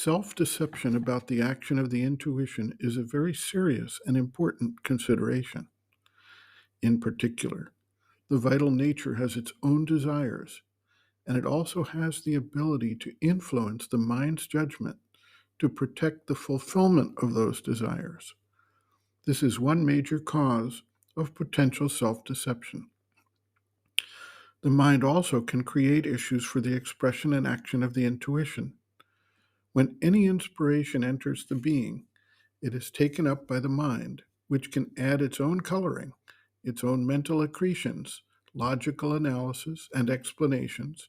Self-deception about the action of the intuition is a very serious and important consideration. In particular, the vital nature has its own desires, and it also has the ability to influence the mind's judgment to protect the fulfillment of those desires. This is one major cause of potential self-deception. The mind also can create issues for the expression and action of the intuition. When any inspiration enters the being, it is taken up by the mind, which can add its own coloring, its own mental accretions, logical analysis and explanations,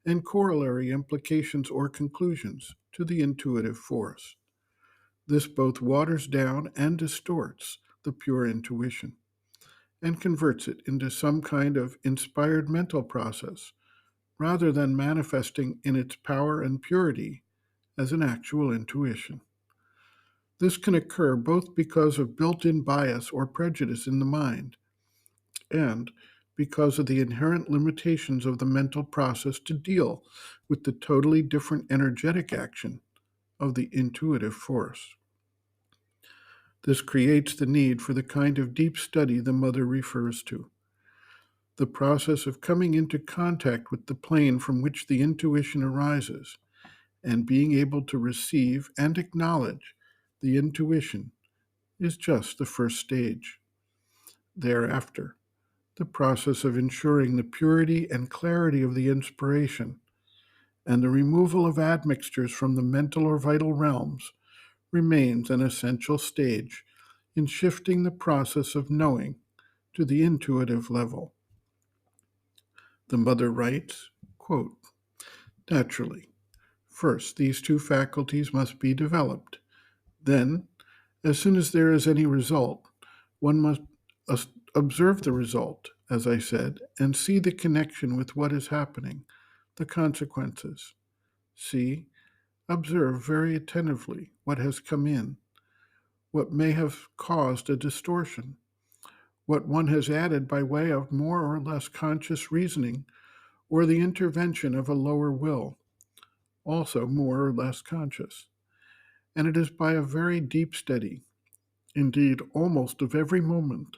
and corollary implications or conclusions to the intuitive force. This both waters down and distorts the pure intuition and converts it into some kind of inspired mental process rather than manifesting in its power and purity as an actual intuition. This can occur both because of built-in bias or prejudice in the mind and because of the inherent limitations of the mental process to deal with the totally different energetic action of the intuitive force. This creates the need for the kind of deep study the mother refers to, the process of coming into contact with the plane from which the intuition arises and being able to receive and acknowledge the intuition is just the first stage. Thereafter, the process of ensuring the purity and clarity of the inspiration and the removal of admixtures from the mental or vital realms remains an essential stage in shifting the process of knowing to the intuitive level. The mother writes, quote, "Naturally, first these two faculties must be developed. Then, as soon as there is any result, one must observe the result, as I said, and see the connection with what is happening, the consequences. See, observe very attentively what has come in, what may have caused a distortion, what one has added by way of more or less conscious reasoning or the intervention of a lower will, also more or less conscious. And it is by a very deep study, indeed almost of every moment,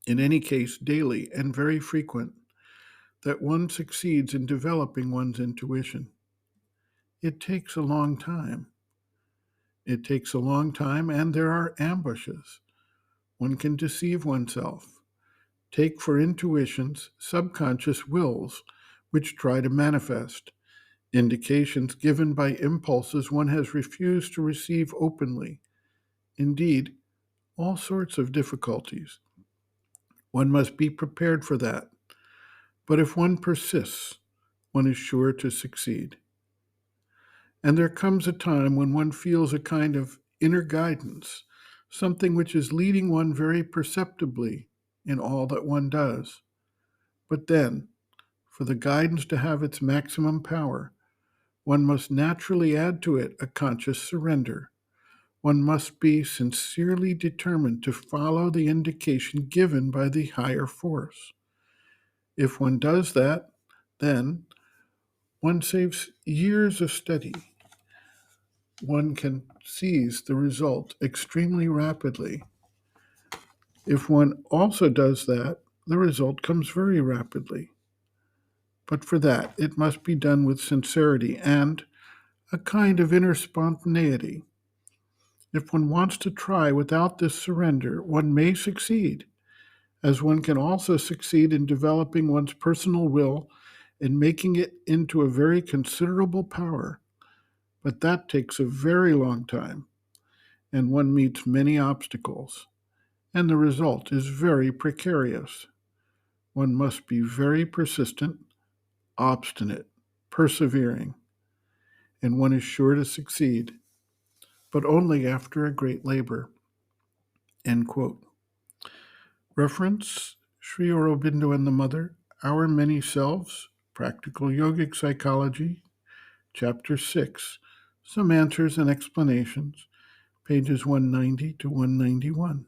in any case daily and very frequent, that one succeeds in developing one's intuition. It takes a long time. It takes a long time, and there are ambushes. One can deceive oneself. Take for intuitions subconscious wills which try to manifest, indications given by impulses one has refused to receive openly. Indeed, all sorts of difficulties. One must be prepared for that. But if one persists, one is sure to succeed. And there comes a time when one feels a kind of inner guidance, something which is leading one very perceptibly in all that one does. But then, for the guidance to have its maximum power, one must naturally add to it a conscious surrender. One must be sincerely determined to follow the indication given by the higher force. If one does that, then one saves years of study. One can seize the result extremely rapidly. If one also does that, the result comes very rapidly. But for that, it must be done with sincerity and a kind of inner spontaneity. If one wants to try without this surrender, one may succeed, as one can also succeed in developing one's personal will and making it into a very considerable power. But that takes a very long time, and one meets many obstacles, and the result is very precarious. One must be very persistent, obstinate, persevering, and one is sure to succeed, but only after a great labor." End quote. Reference: Sri Aurobindo and the Mother, Our Many Selves, Practical Yogic Psychology, Chapter 6, Some Answers and Explanations, pages 190 to 191.